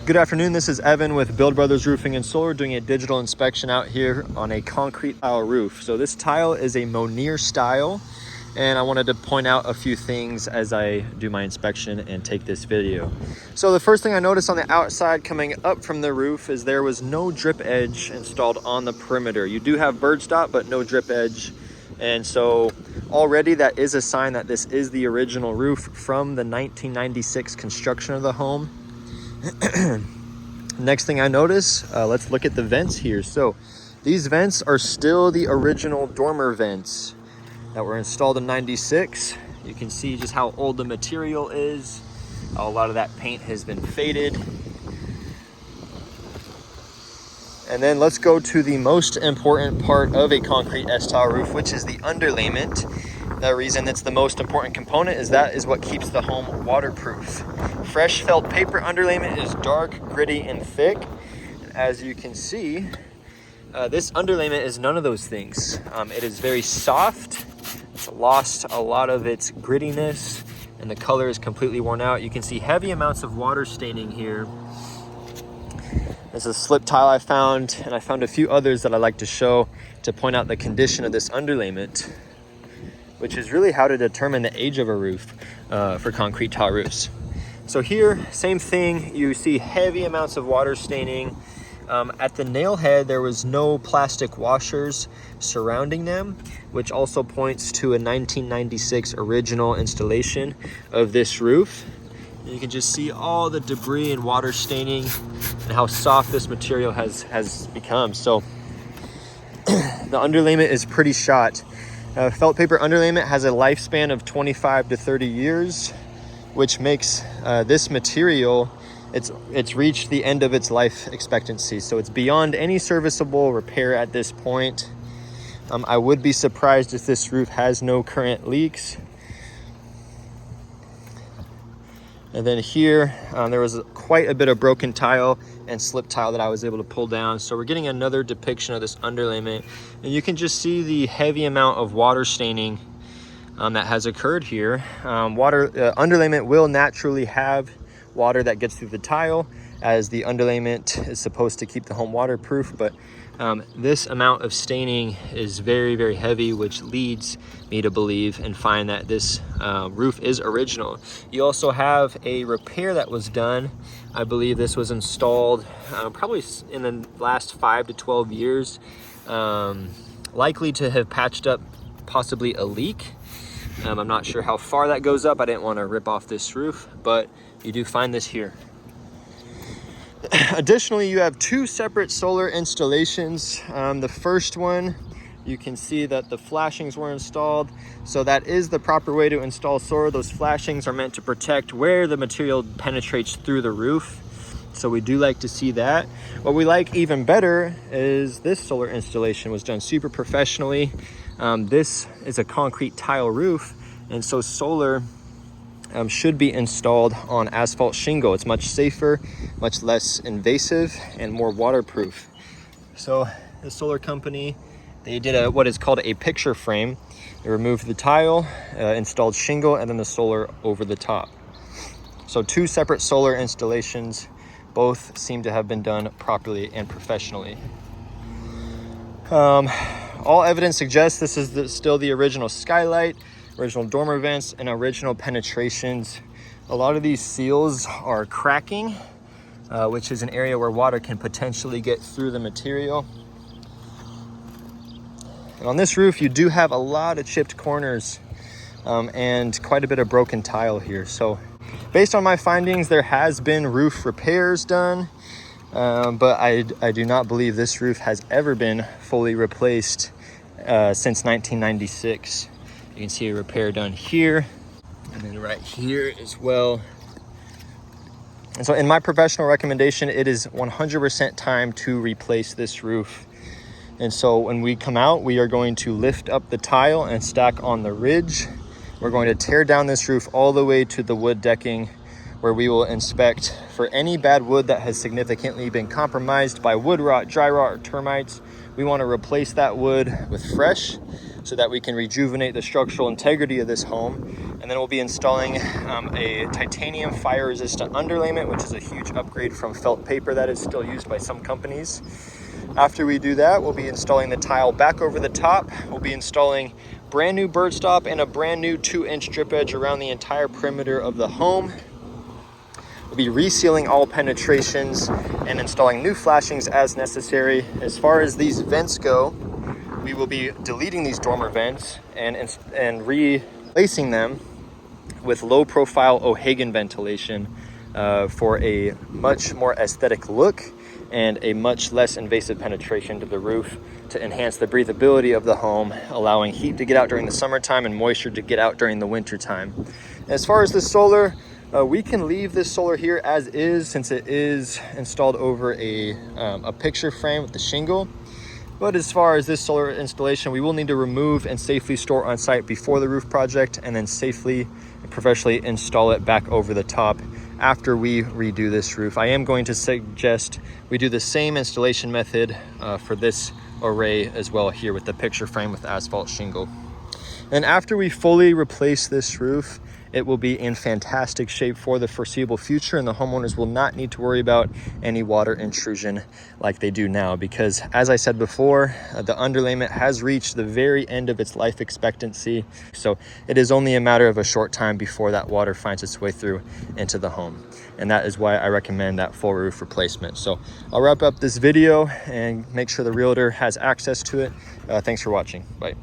Good afternoon, this is Evan with Build Brothers Roofing and Solar doing a digital inspection out here on a concrete tile roof. So this tile is a Monier style, and I wanted to point out a few things as I do my inspection and take this video. So the first thing I noticed on the outside coming up from the roof is there was no drip edge installed on the perimeter. You do have bird stop, but no drip edge. And so already that is a sign that this is the original roof from the 1996 construction of the home. Next thing I notice, let's look at the vents here. So these vents are still the original dormer vents that were installed in 96. You can see just how old the material is. A lot of that paint has been faded. And then let's go to the most important part of a concrete S-tile roof, which is the underlayment. The reason it's the most important component is that is what keeps the home waterproof. Fresh felt paper underlayment is dark, gritty, and thick. As you can see, this underlayment is none of those things. It is very soft. It's lost a lot of its grittiness, and the color is completely worn out. You can see heavy amounts of water staining here. This is a slip tile I found, and I found a few others that I like to show to point out the condition of this underlayment, which is really how to determine the age of a roof for concrete tile roofs. So here, same thing, you see heavy amounts of water staining. At the nail head, there was no plastic washers surrounding them, which also points to a 1996 original installation of this roof. You can just see all the debris and water staining and how soft this material has become. So the underlayment is pretty shot. Felt paper underlayment has a lifespan of 25 to 30 years, which makes this material, it's reached the end of its life expectancy. So it's beyond any serviceable repair at this point. I would be surprised if this roof has no current leaks. And then here, there was quite a bit of broken tile and slip tile that I was able to pull down. So we're getting another depiction of this underlayment. And you can just see the heavy amount of water staining that has occurred here. Underlayment will naturally have water that gets through the tile, as the underlayment is supposed to keep the home waterproof, but this amount of staining is very, very heavy, which leads me to believe and find that this roof is original. You also have a repair that was done. I believe this was installed probably in the last 5 to 12 years, likely to have patched up possibly a leak. I'm not sure how far that goes up. I didn't want to rip off this roof, but you do find this here. Additionally, you have two separate solar installations. The first one, you can see that the flashings were installed. So that is the proper way to install solar. Those flashings are meant to protect where the material penetrates through the roof. So we do like to see that. What we like even better is this solar installation was done super professionally. This is a concrete tile roof, and so solar should be installed on asphalt shingle. It's much safer, much less invasive, and more waterproof. So the solar company, they did what is called a picture frame. They removed the tile, installed shingle, and then the solar over the top. So two separate solar installations. Both seem to have been done properly and professionally. All evidence suggests this is still the original skylight, original dormer vents, and original penetrations. A lot of these seals are cracking, which is an area where water can potentially get through the material. And on this roof, you do have a lot of chipped corners and quite a bit of broken tile here. So based on my findings, there has been roof repairs done, but I do not believe this roof has ever been fully replaced since 1996. You can see a repair done here, and then right here as well. And so in my professional recommendation, it is 100% time to replace this roof. And so when we come out, we are going to lift up the tile and stack on the ridge. We're going to tear down this roof all the way to the wood decking, where we will inspect for any bad wood that has significantly been compromised by wood rot, dry rot, or termites. We want to replace that wood with fresh so that we can rejuvenate the structural integrity of this home And then we'll be installing a titanium fire resistant underlayment, which is a huge upgrade from felt paper that is still used by some companies. After we do that, we'll be installing the tile back over the top. We'll be installing brand new bird stop and a brand new 2-inch drip edge around the entire perimeter of the home. We'll be resealing all penetrations and installing new flashings as necessary. As far as these vents go, we will be deleting these dormer vents and replacing them with low profile O'Hagan ventilation for a much more aesthetic look and a much less invasive penetration to the roof to enhance the breathability of the home, allowing heat to get out during the summertime and moisture to get out during the winter time. As far as the solar, we can leave this solar here as is, since it is installed over a picture frame with the shingle. But as far as this solar installation, we will need to remove and safely store on site before the roof project, and then safely and professionally install it back over the top after we redo this roof. I am going to suggest we do the same installation method for this array as well here with the picture frame with asphalt shingle. And after we fully replace this roof, it will be in fantastic shape for the foreseeable future, and the homeowners will not need to worry about any water intrusion like they do now, because as I said before, the underlayment has reached the very end of its life expectancy. So it is only a matter of a short time before that water finds its way through into the home. And that is why I recommend that full roof replacement. So I'll wrap up this video and make sure the realtor has access to it. Thanks for watching. Bye.